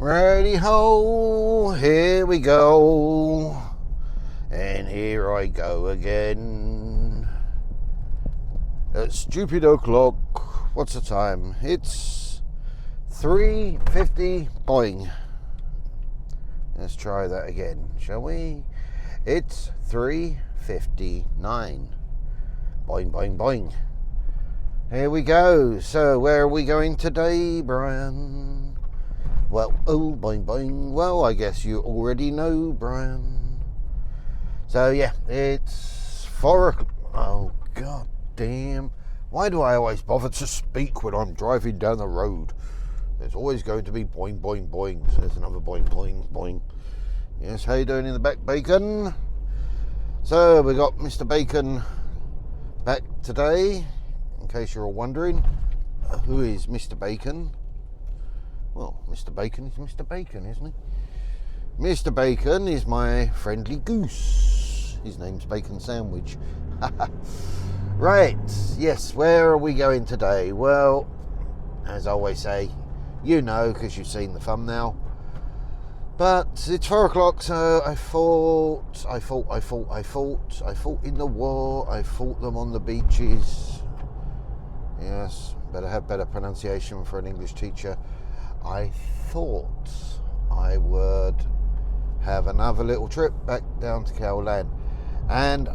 Righty ho, here we go, and here I go again. At stupid o'clock. What's the time? It's 3:50. Boing. Let's try that again, shall we? It's 3:59. Boing, boing, boing. Here we go. So where are we going today, Brian? Well, oh, boing, boing. Well, I guess you already know, Brian. So, yeah, it's 4 o'clock. Oh, god damn. Why do I always bother to speak when I'm driving down the road? There's always going to be boing, boing, boing. So there's another boing, boing, boing. Yes, how you doing in the back, Bacon? So, we got Mr. Bacon back today. In case you're all wondering, who is Mr. Bacon? Well, Mr. Bacon is Mr. Bacon, isn't he? Mr. Bacon is my friendly goose. His name's Bacon Sandwich. Right, yes, where are we going today? Well, as I always say, you know, because you've seen the thumbnail. But it's 4 o'clock, so I fought in the war. I fought them on the beaches. Yes, better have better pronunciation for an English teacher. I thought I would have another little trip back down to Khao Lan. And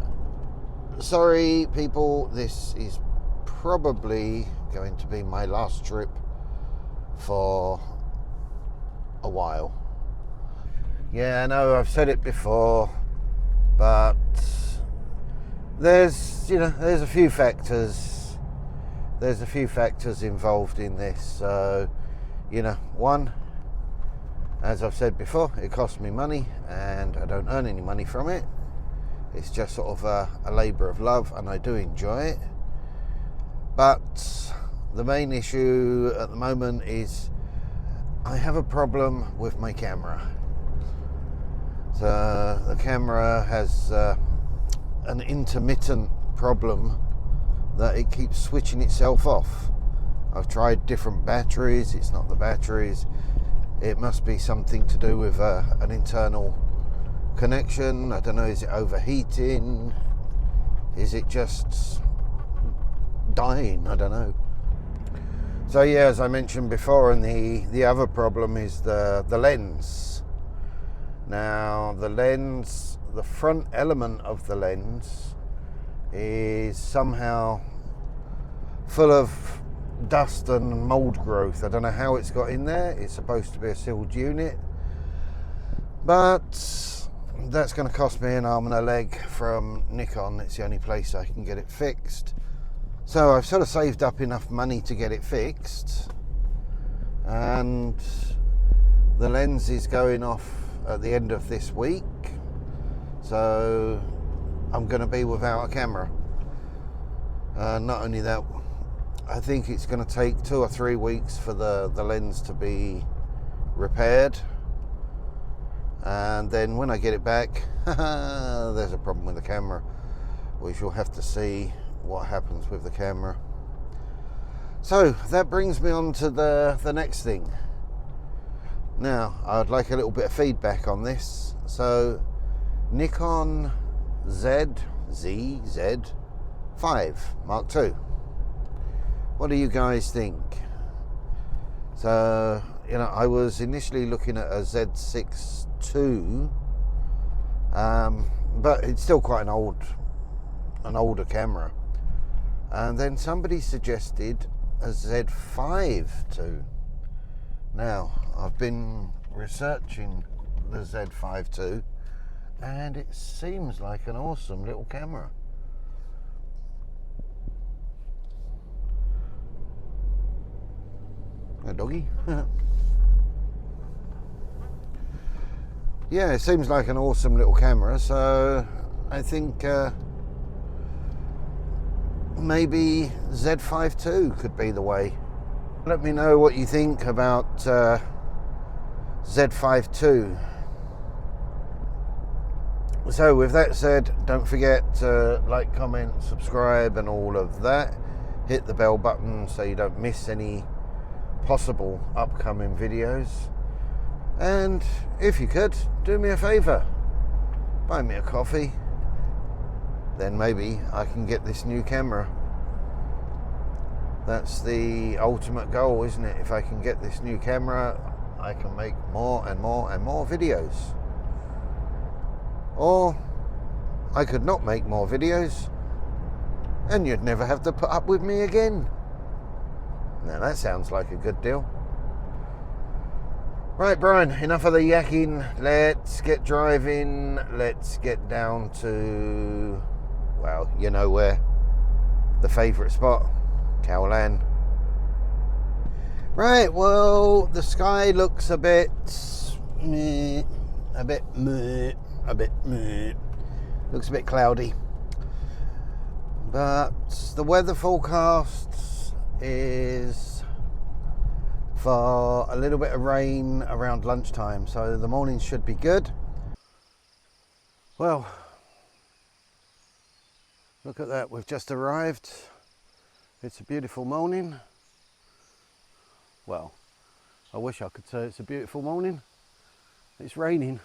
sorry people, this is probably going to be my last trip for a while. Yeah, I know I've said it before, but there's a few factors. There's a few factors involved in this. So, one, as I've said before, it costs me money and I don't earn any money from it. It's just sort of a labour of love, and I do enjoy it. But the main issue at the moment is I have a problem with my camera. So the camera has an intermittent problem that it keeps switching itself off. I've tried different batteries. It's not the batteries. It must be something to do with an internal connection. I don't know, is it overheating? Is it just dying? I don't know. So yeah, as I mentioned before, and the other problem is the lens. Now the lens, the front element of the lens is somehow full of dust and mold growth. I don't know how it's got in there. It's supposed to be a sealed unit, but that's going to cost me an arm and a leg from Nikon. It's the only place I can get it fixed. So I've sort of saved up enough money to get it fixed, and the lens is going off at the end of this week, so I'm going to be without a camera. Not only that, I think it's going to take 2 or 3 weeks for the lens to be repaired, and then when I get it back, there's a problem with the camera. We shall have to see what happens with the camera. So that brings me on to the next thing. Now I'd like a little bit of feedback on this. So Nikon Z5 Mark II. What do you guys think? So, I was initially looking at a Z6 II, but it's still quite an older camera. And then somebody suggested a Z5 II. Now, I've been researching the Z5 II, and it seems like an awesome little camera. A doggy. Yeah, it seems like an awesome little camera, so I think maybe Z5 II could be the way. Let me know what you think about Z5 II. So with that said, don't forget to like, comment, subscribe and all of that. Hit the bell button so you don't miss any possible upcoming videos. And if you could, do me a favour, buy me a coffee, then maybe I can get this new camera. That's the ultimate goal, isn't it? If I can get this new camera, I can make more and more and more videos. Or I could not make more videos and you'd never have to put up with me again. Now that sounds like a good deal. Right, Brian, enough of the yakking. Let's get driving. Let's get down to, well, you know where. The favourite spot, Khao Lan. Right, well, the sky looks a bit meh, looks a bit cloudy. But the weather forecast is for a little bit of rain around lunchtime, so the morning should be good. Well, look at that, we've just arrived. It's a beautiful morning. Well, I wish I could say it's a beautiful morning. It's raining.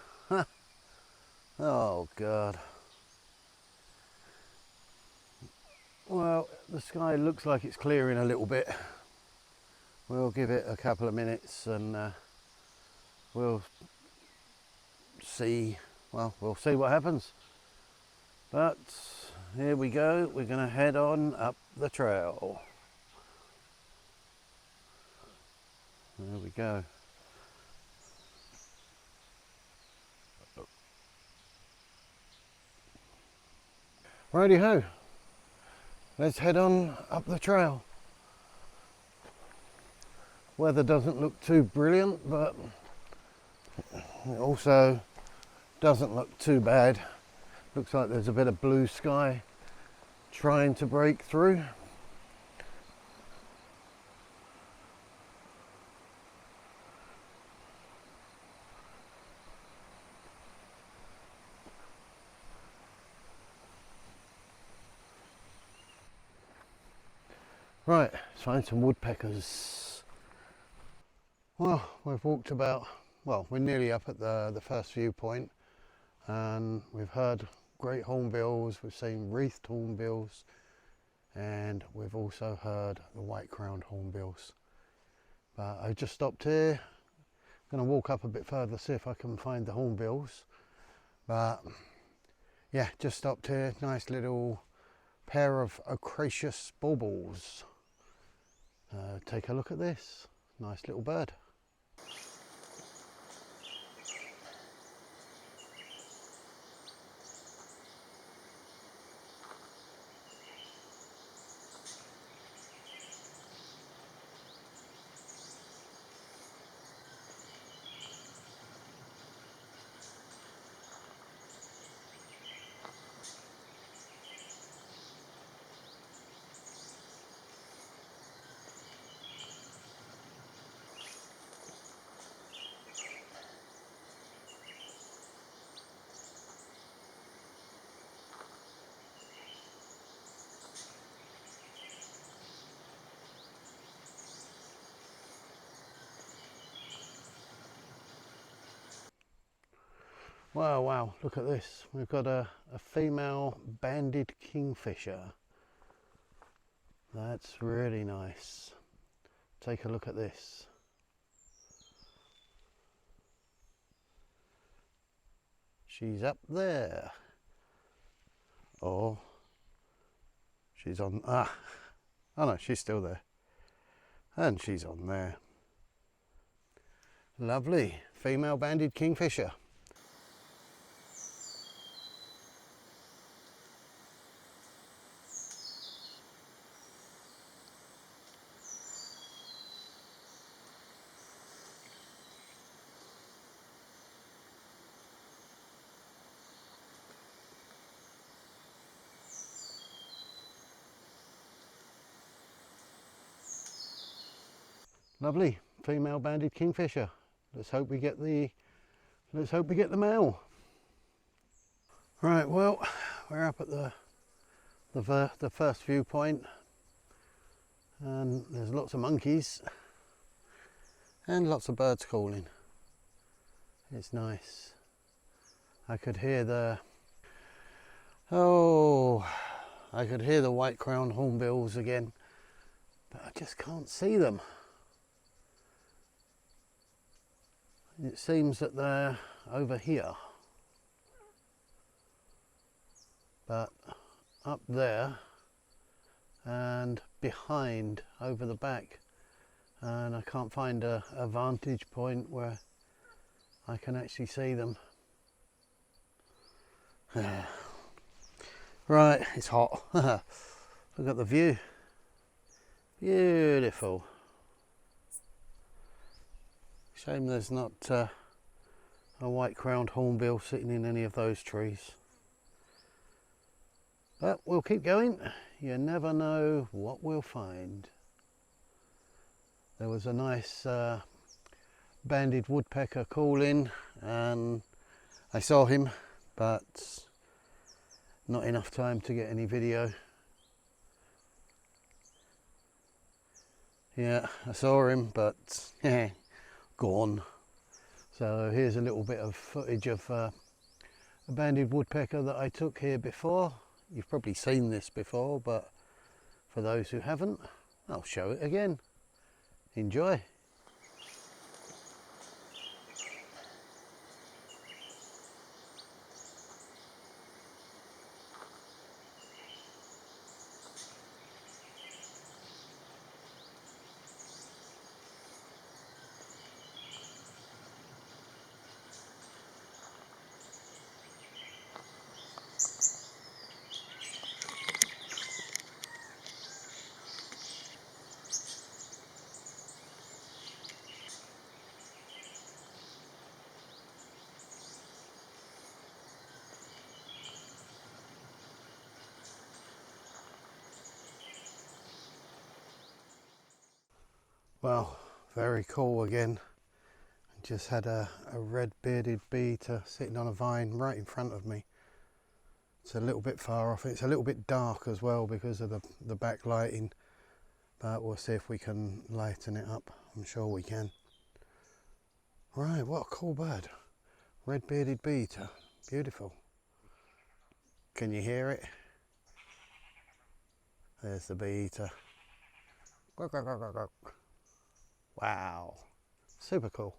Oh God. Well, the sky looks like it's clearing a little bit. We'll give it a couple of minutes and we'll see. Well, we'll see what happens. But here we go. We're going to head on up the trail. There we go. Righty ho. Let's head on up the trail. Weather doesn't look too brilliant, but it also doesn't look too bad. Looks like there's a bit of blue sky trying to break through. Right, let's find some woodpeckers. Well, we've walked about, well, we're nearly up at the first viewpoint, and we've heard great hornbills, we've seen wreathed hornbills, and we've also heard the white-crowned hornbills. But I just stopped here. I'm going to walk up a bit further, see if I can find the hornbills. But yeah, just stopped here. Nice little pair of ochraceous baubles. Take a look at this. Nice little bird. Wow, wow, look at this. We've got a female banded kingfisher. That's really nice. Take a look at this. She's up there. Or she's on, oh no, she's still there. And she's on there. Lovely, female banded kingfisher. Lovely female banded kingfisher. Let's hope we get the male. Right, well, we're up at the first viewpoint, and there's lots of monkeys and lots of birds calling. It's nice. I could hear the I could hear the white-crowned hornbills again, but I just can't see them. It seems that they're over here, but up there and behind over the back, and I can't find a vantage point where I can actually see them. Right, it's hot. Look at the view. Beautiful. Shame there's not a white-crowned hornbill sitting in any of those trees. But we'll keep going. You never know what we'll find. There was a nice banded woodpecker calling, and I saw him, but not enough time to get any video. Yeah, I saw him, but gone. So here's a little bit of footage of a banded woodpecker that I took here before. You've probably seen this before, but for those who haven't, I'll show it again. Enjoy. Well, very cool again. Just had a red-bearded bee-eater sitting on a vine right in front of me. It's a little bit far off. It's a little bit dark as well because of the backlighting, but we'll see if we can lighten it up. I'm sure we can. Right, what a cool bird. Red-bearded bee-eater. Beautiful. Can you hear it? There's the bee-eater. Wow, super cool.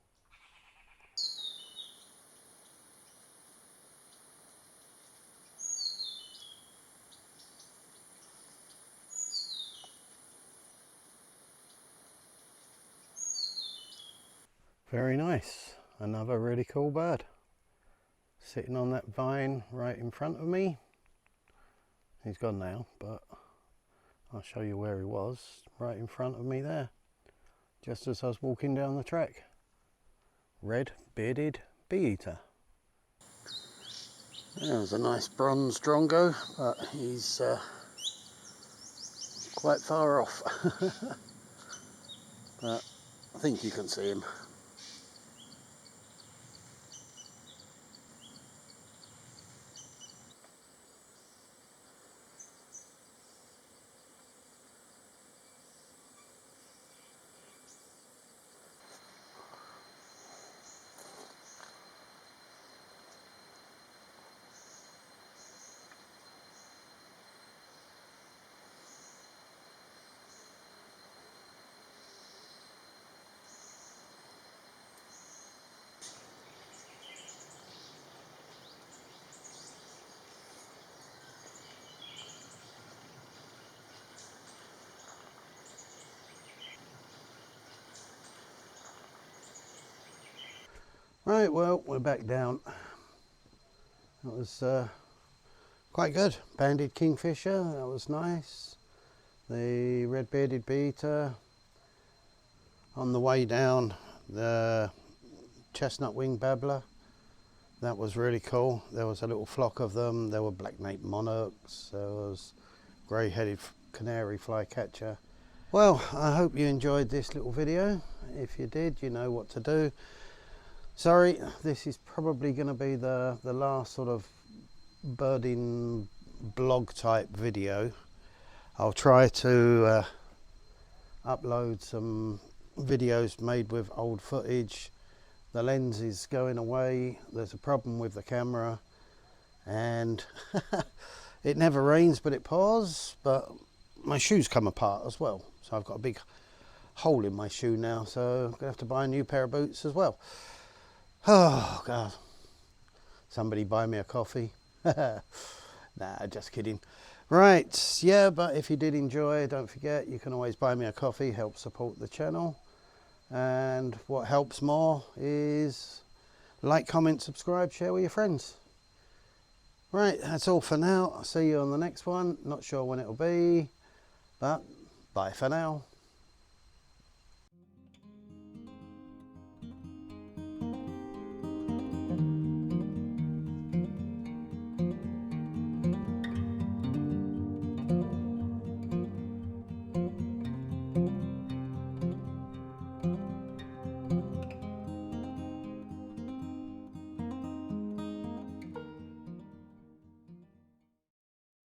Very nice. Another really cool bird. Sitting on that vine right in front of me. He's gone now, but I'll show you where he was. Right in front of me there. Just as I was walking down the track. Red-bearded bee-eater. There's a nice bronze drongo, but he's quite far off. But I think you can see him. Right, well, we're back down. That was quite good. Banded kingfisher, that was nice. The red-bearded bee-eater. On the way down, the chestnut-winged babbler. That was really cool. There was a little flock of them. There were black-naped monarchs. There was grey-headed canary flycatcher. Well, I hope you enjoyed this little video. If you did, you know what to do. Sorry, this is probably going to be the last sort of birding blog type video. I'll try to upload some videos made with old footage the lens is going away. There's a problem with the camera, and it never rains but it pours. But my shoes come apart as well, so I've got a big hole in my shoe now, so I'm gonna have to buy a new pair of boots as well. Oh god, somebody buy me a coffee. Nah, just kidding. Right, yeah, but if you did enjoy, don't forget you can always buy me a coffee, help support the channel. And what helps more is like, comment, subscribe, share with your friends. Right, that's all for now. I'll see you on the next one. Not sure when it'll be, but bye for now.